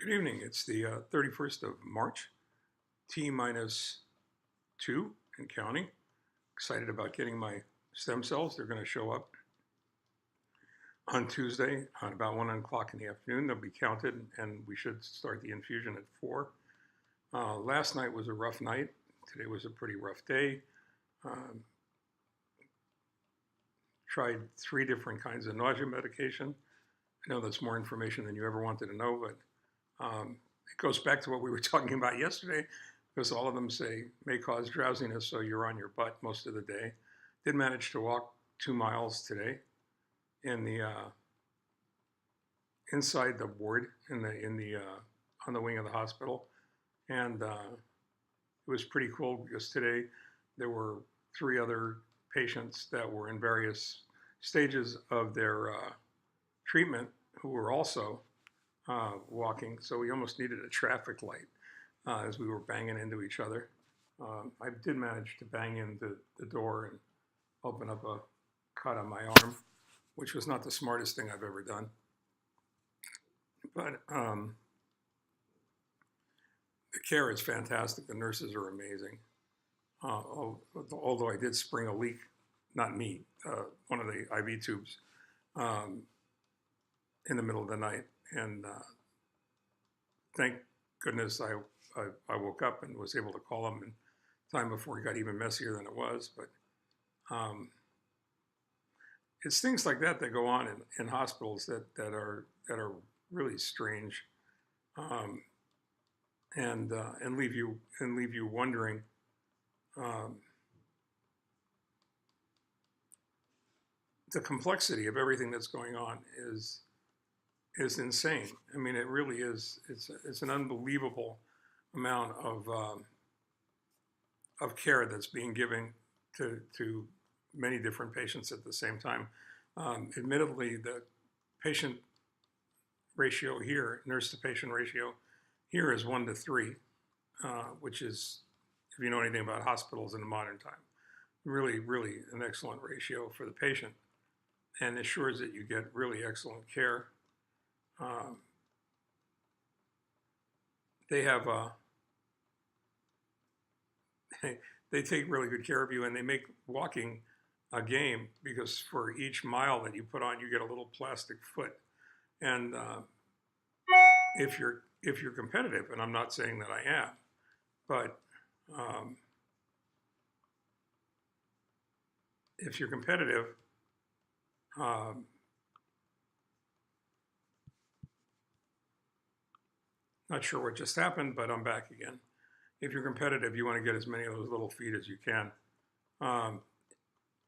Good evening. It's the 31st of March, T minus 2 and counting. Excited about getting my stem cells. They're going to show up on Tuesday at about 1 o'clock in the afternoon. They'll be counted and we should start the infusion at 4. Last night was a rough night. Today was a pretty rough day. Um, Tried 3 different kinds of nausea medication. I know that's more information than you ever wanted to know, but it goes back to what we were talking about yesterday, because all of them say may cause drowsiness, so you're on your butt most of the day. Did manage to walk 2 miles today in the inside the ward in the on the wing of the hospital, and it was pretty cool because today there were 3 other patients that were in various stages of their treatment who were also walking, so we almost needed a traffic light as we were banging into each other. I did manage to bang into the door and open up a cut on my arm, which was not the smartest thing I've ever done. But the care is fantastic. The nurses are amazing. Although I did spring a leak, not me, one of the IV tubes in the middle of the night. And thank goodness I woke up and was able to call him in time before it got even messier than it was. But it's things like that that go on in hospitals that are really strange, and leave you wondering. The complexity of everything that's going on is insane. I mean, it really is. It's an unbelievable amount of care that's being given to many different patients at the same time. Admittedly, the patient ratio here, nurse to patient ratio here, is 1 to 3, which is, if you know anything about hospitals in the modern time, really, really an excellent ratio for the patient, and assures that you get really excellent care. They have they take really good care of you, and they make walking a game, because for each mile that you put on, you get a little plastic foot. And if you're competitive, and I'm not saying that I am, but if you're competitive, not sure what just happened, but I'm back again. If you're competitive, you want to get as many of those little feet as you can.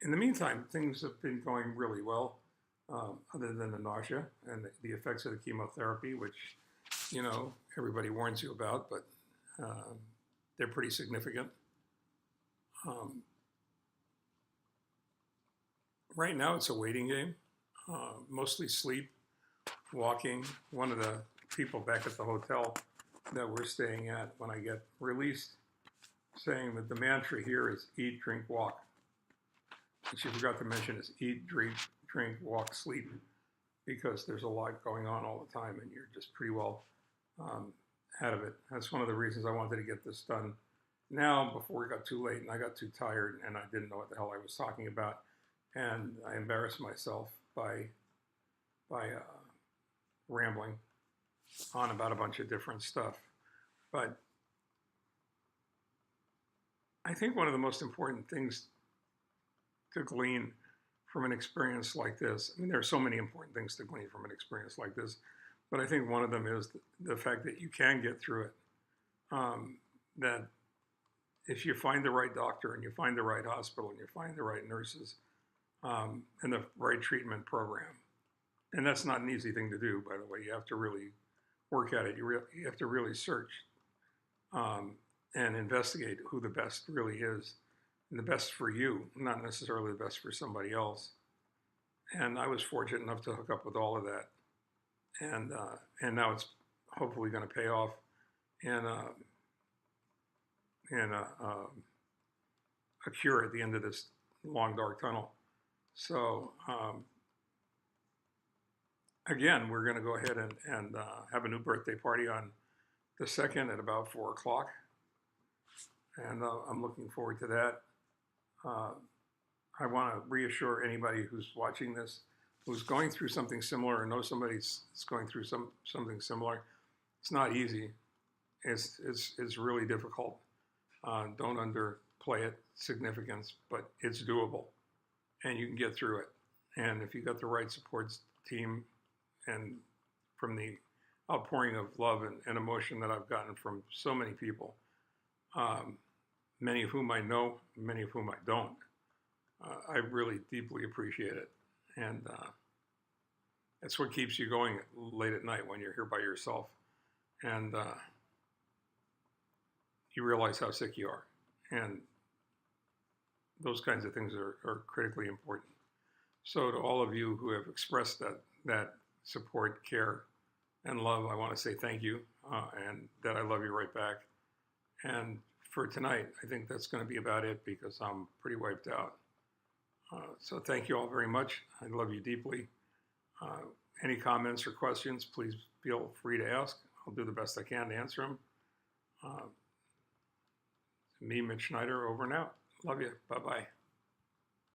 In the meantime, things have been going really well, other than the nausea and the effects of the chemotherapy, which, you know, everybody warns you about, but they're pretty significant. Right now, it's a waiting game, mostly sleep, walking. One of the people back at the hotel that we're staying at, when I get released, saying that the mantra here is eat, drink, walk. And she forgot to mention is eat, drink, walk, sleep, because there's a lot going on all the time and you're just pretty well out of it. That's one of the reasons I wanted to get this done now before it got too late and I got too tired and I didn't know what the hell I was talking about. And I embarrassed myself by rambling on about a bunch of different stuff. But I think one of the most important things to glean from an experience like this, I mean, there are so many important things to glean from an experience like this, but I think one of them is the fact that you can get through it. That if you find the right doctor and you find the right hospital and you find the right nurses, and the right treatment program, and that's not an easy thing to do, by the way. You have to really work at it. You have to really search and investigate who the best really is, and the best for you, not necessarily the best for somebody else. And I was fortunate enough to hook up with all of that, and now it's hopefully going to pay off in a cure at the end of this long dark tunnel. So again, we're going to go ahead and have a new birthday party on the 2nd at about 4 o'clock. And I'm looking forward to that. I want to reassure anybody who's watching this, who's going through something similar or knows somebody that's going through something similar. It's not easy. It's really difficult. Don't underplay its significance, but it's doable, and you can get through it. And if you got the right support team, and from the outpouring of love and emotion that I've gotten from so many people, many of whom I know, many of whom I don't, I really deeply appreciate it. And that's what keeps you going late at night when you're here by yourself. And you realize how sick you are. And those kinds of things are critically important. So to all of you who have expressed that support, care, and love, I want to say thank you, and that I love you right back. And for tonight, I think that's going to be about it because I'm pretty wiped out. So thank you all very much. I love you deeply. Any comments or questions, please feel free to ask. I'll do the best I can to answer them. Me, Mitch Schneider, over and out. Love you. Bye-bye.